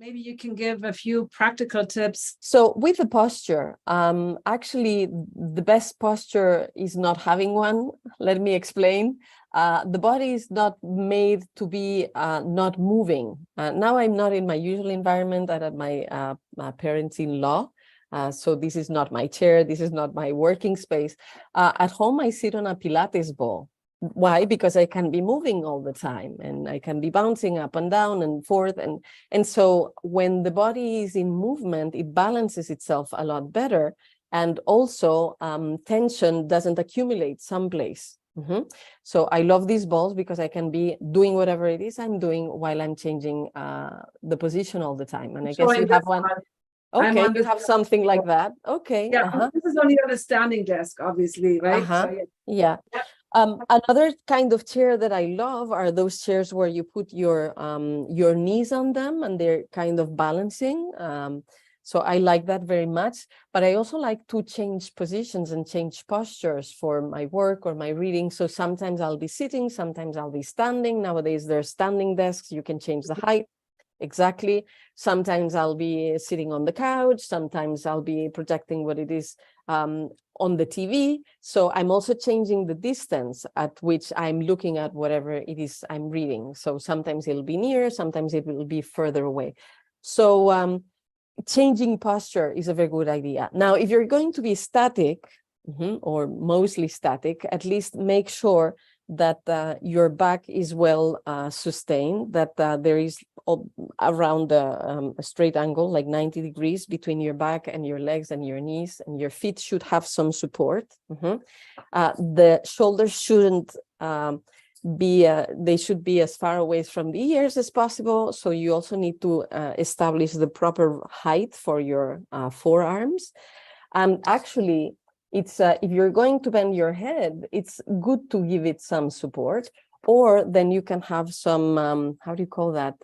maybe you can give a few practical tips. So with the posture, actually, the best posture is not having one. Let me explain. The body is not made to be not moving. Now I'm not in my usual environment at my parents-in-law. So this is not my chair. This is not my working space. At home, I sit on a Pilates ball. Why? Because I can be moving all the time and I can be bouncing up and down and forth. And so when the body is in movement, it balances itself a lot better. And also tension doesn't accumulate someplace. So I love these balls because I can be doing whatever it is I'm doing while I'm changing the position all the time. And I guess you have one. Okay, you have something like that. Okay. Yeah, this is only on a standing desk, obviously, right? So, yeah. Another kind of chair that I love are those chairs where you put your knees on them and they're kind of balancing. So I like that very much. But I also like to change positions and change postures for my work or my reading. So sometimes I'll be sitting, sometimes I'll be standing. Nowadays there's standing desks. You can change the height. Exactly. Sometimes I'll be sitting on the couch. Sometimes I'll be projecting what it is on the TV. So I'm also changing the distance at which I'm looking at whatever it is I'm reading. So sometimes it'll be near, sometimes it will be further away. So changing posture is a very good idea. Now, if you're going to be static or mostly static, at least make sure that your back is well sustained, that there is around a straight angle, like 90 degrees between your back and your legs and your knees, and your feet should have some support. The shoulders shouldn't they should be as far away from the ears as possible. So you also need to establish the proper height for your forearms. And actually, it's if you're going to bend your head, it's good to give it some support, or then you can have some how do you call that?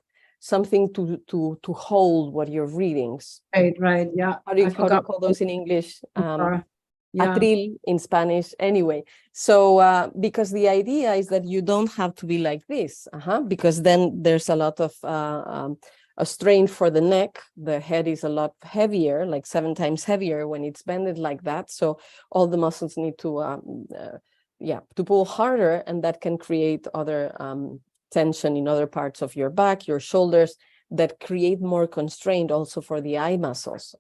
Something to hold what you're reading. Right, yeah. How do you call those in English? Yeah. Atril in Spanish. Anyway, so because the idea is that you don't have to be like this, because then there's a lot of a strain for the neck. The head is a lot heavier, like 7 times heavier when it's bended like that. So all the muscles need to pull harder, and that can create other tension in other parts of your back, your shoulders, that create more constraint also for the eye muscles.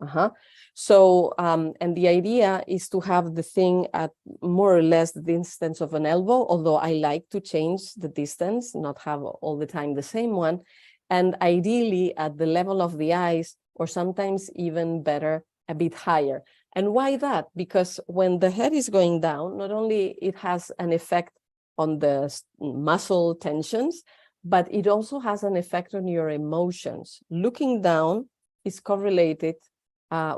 So, and the idea is to have the thing at more or less the distance of an elbow, although I like to change the distance, not have all the time the same one. And ideally at the level of the eyes, or sometimes even better, a bit higher. And why that? Because when the head is going down, not only it has an effect on the muscle tensions, but it also has an effect on your emotions. Looking down is correlated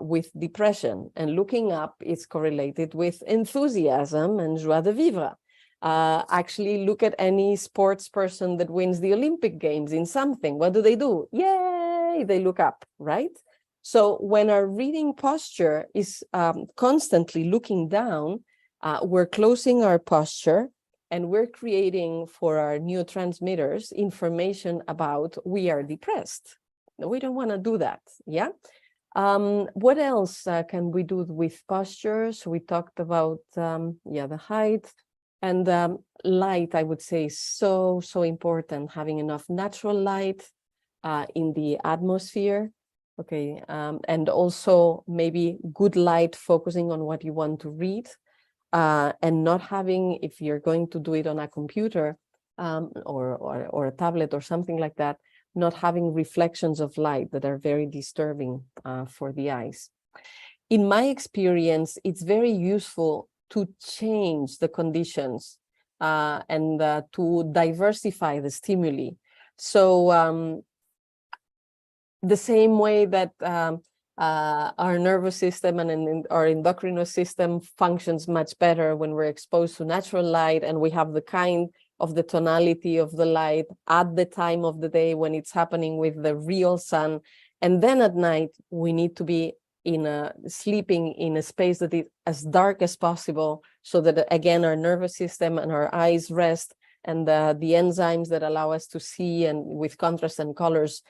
with depression, and looking up is correlated with enthusiasm and joie de vivre. Actually, look at any sports person that wins the Olympic Games in something. What do? Yay! They look up, right? So when our reading posture is constantly looking down, we're closing our posture, and we're creating for our neurotransmitters information about we are depressed. We don't want to do that, yeah? What else can we do with posture? So we talked about, the height. And light, I would say, so important, having enough natural light in the atmosphere. Okay, and also maybe good light focusing on what you want to read, and not having, if you're going to do it on a computer or a tablet or something like that, not having reflections of light that are very disturbing for the eyes. In my experience, it's very useful to change the conditions and to diversify the stimuli. So the same way that our nervous system and our endocrine system functions much better when we're exposed to natural light, and we have the kind of the tonality of the light at the time of the day when it's happening with the real sun. And then at night, we need to be sleeping in a space that is as dark as possible, so that again our nervous system and our eyes rest, and the enzymes that allow us to see and with contrast and colors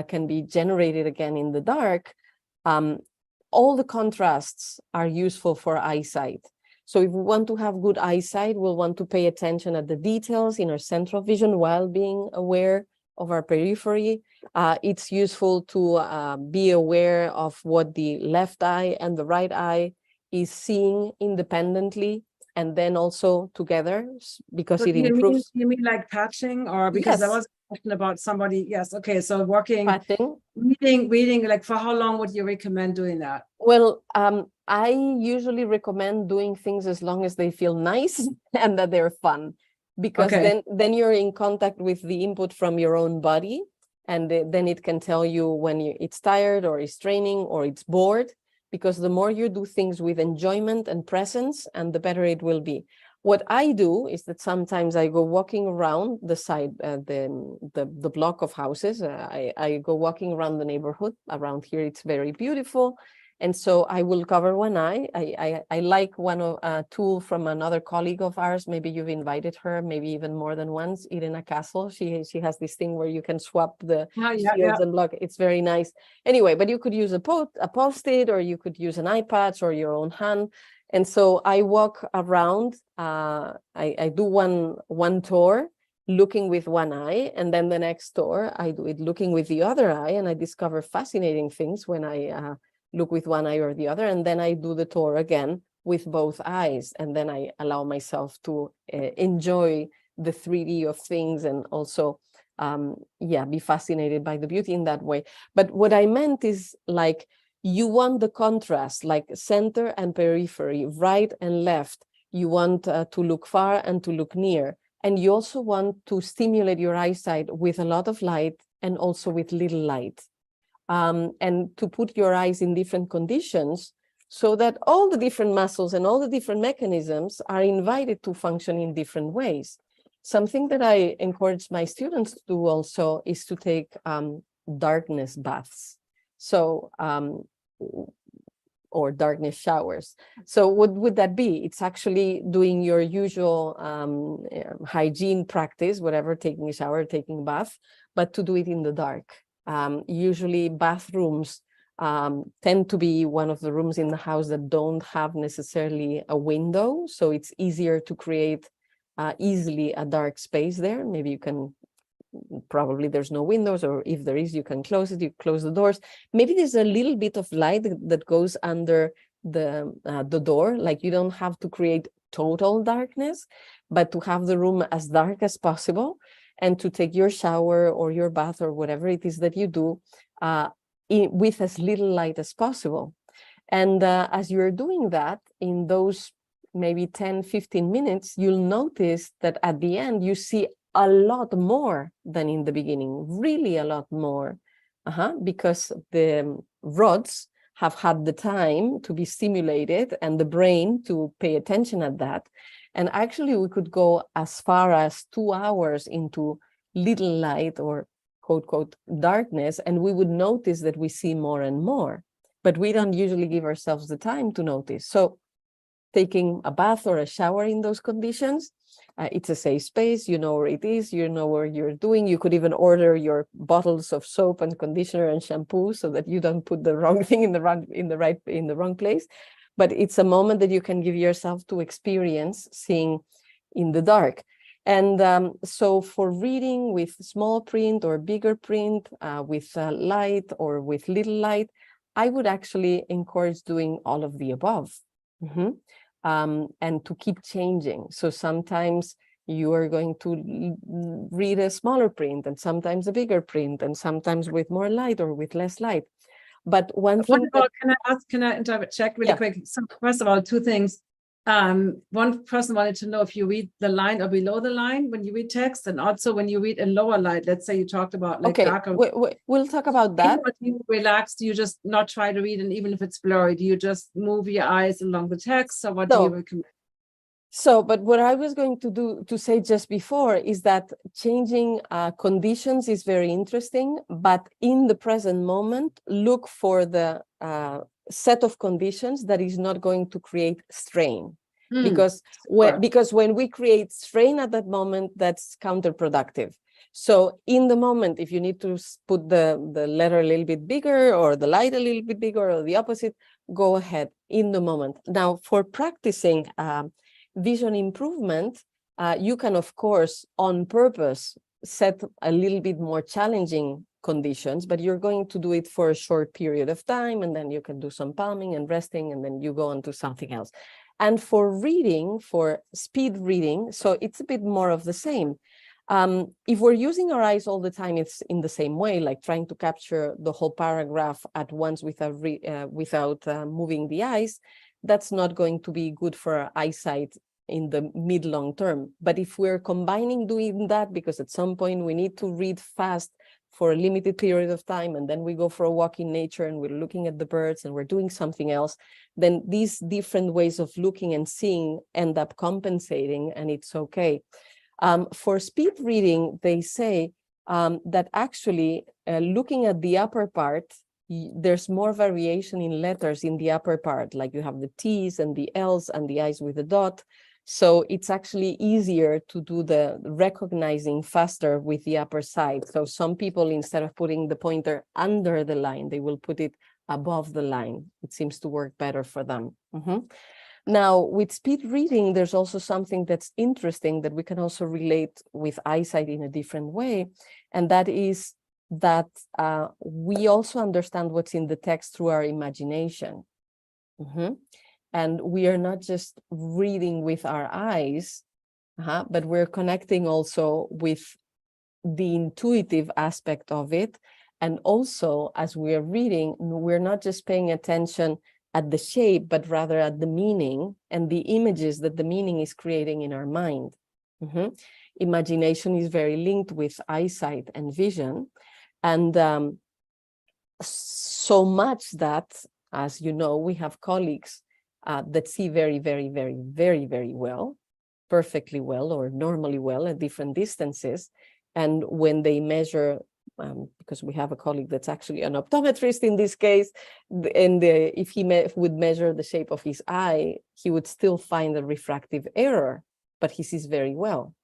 can be generated again in the dark, all the contrasts are useful for eyesight. So if we want to have good eyesight, we'll want to pay attention at the details in our central vision while being aware of our periphery. It's useful to be aware of what the left eye and the right eye is seeing independently, and then also together, because So it improves. you mean like patching, or because there Yes, was a question about somebody? Yes. Okay. So working, patching. reading, like for how long would you recommend doing that? Well, I usually recommend doing things as long as they feel nice and that they're fun, because Okay. then you're in contact with the input from your own body, and then it can tell you when it's tired or it's training or it's bored, because the more you do things with enjoyment and presence, and the better it will be. What I do is that sometimes I go walking around the side, the block of houses. I go walking around the neighborhood. Around here, it's very beautiful. And so I will cover one eye. I like a tool from another colleague of ours. Maybe you've invited her, maybe even more than once, Irena Castle. She has this thing where you can swap the shields and block. It's very nice. Anyway, but you could use a post-it, or you could use an iPad or your own hand. And so I walk around. I do one tour looking with one eye, and then the next tour I do it looking with the other eye, and I discover fascinating things when I look with one eye or the other, and then I do the tour again with both eyes, and then I allow myself to enjoy the 3D of things, and also be fascinated by the beauty in that way. But what I meant is, like, you want the contrast, like center and periphery, right and left. You want to look far and to look near, and you also want to stimulate your eyesight with a lot of light and also with little light. And to put your eyes in different conditions, so that all the different muscles and all the different mechanisms are invited to function in different ways. Something that I encourage my students to do also is to take darkness baths, or darkness showers. So what would that be? It's actually doing your usual hygiene practice, whatever, taking a shower, taking a bath, but to do it in the dark. Usually bathrooms tend to be one of the rooms in the house that don't have necessarily a window, so it's easier to create easily a dark space there. Maybe you can, probably there's no windows, or if there is, you can close it, you close the doors. Maybe there's a little bit of light that goes under the door, like you don't have to create total darkness, but to have the room as dark as possible, and to take your shower or your bath or whatever it is that you do with as little light as possible. And as you're doing that, in those maybe 10-15 minutes, you'll notice that at the end, you see a lot more than in the beginning, really a lot more, because the rods have had the time to be stimulated and the brain to pay attention at that. And actually, we could go as far as 2 hours into little light, or quote, quote, darkness, and we would notice that we see more and more. But we don't usually give ourselves the time to notice. So taking a bath or a shower in those conditions, it's a safe space. You know where it is. You know where you're doing. You could even order your bottles of soap and conditioner and shampoo so that you don't put the wrong thing in the wrong place. But it's a moment that you can give yourself to experience seeing in the dark. And so for reading with small print or bigger print, with light or with little light, I would actually encourage doing all of the above. And to keep changing. So sometimes you are going to read a smaller print, and sometimes a bigger print, and sometimes with more light or with less light. But one thing can I check really quick? So first of all, 2 things. One person wanted to know if you read the line or below the line when you read text, and also when you read in lower light. Let's say you talked about like darker. We'll talk about that. Do you relax? Do you just not try to read, and even if it's blurry, do you just move your eyes along the text? Or what do you recommend? So, but what I was going to say just before is that changing conditions is very interesting, but in the present moment, look for the set of conditions that is not going to create strain. Because when we create strain at that moment, that's counterproductive. So in the moment, if you need to put the letter a little bit bigger or the light a little bit bigger or the opposite, go ahead in the moment. Now, for practicing vision improvement, you can, of course, on purpose, set a little bit more challenging conditions, but you're going to do it for a short period of time, and then you can do some palming and resting, and then you go on to something else. And for reading, for speed reading, so it's a bit more of the same. If we're using our eyes all the time, it's in the same way, like trying to capture the whole paragraph at once without moving the eyes, that's not going to be good for our eyesight in the mid-long term. But if we're combining doing that, because at some point we need to read fast for a limited period of time, and then we go for a walk in nature and we're looking at the birds and we're doing something else, then these different ways of looking and seeing end up compensating, and it's okay. For speed reading, they say that actually looking at the upper part, there's more variation in letters in the upper part, like you have the T's and the L's and the I's with a dot. So it's actually easier to do the recognizing faster with the upper side. So some people, instead of putting the pointer under the line, they will put it above the line. It seems to work better for them. Now, with speed reading, there's also something that's interesting that we can also relate with eyesight in a different way. And that is that we also understand what's in the text through our imagination. And we are not just reading with our eyes, but we're connecting also with the intuitive aspect of it. And also, as we are reading, we're not just paying attention at the shape, but rather at the meaning and the images that the meaning is creating in our mind. Imagination is very linked with eyesight and vision. And so much that, as you know, we have colleagues that see very, very, very, very, very well, perfectly well, or normally well at different distances. And when they measure, because we have a colleague that's actually an optometrist in this case, and if he would measure the shape of his eye, he would still find a refractive error, but he sees very well.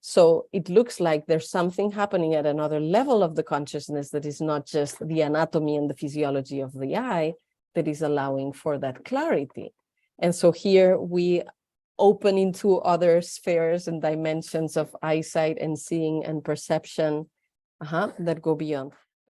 So it looks like there's something happening at another level of the consciousness that is not just the anatomy and the physiology of the eye that is allowing for that clarity. And so here we open into other spheres and dimensions of eyesight and seeing and perception that go beyond.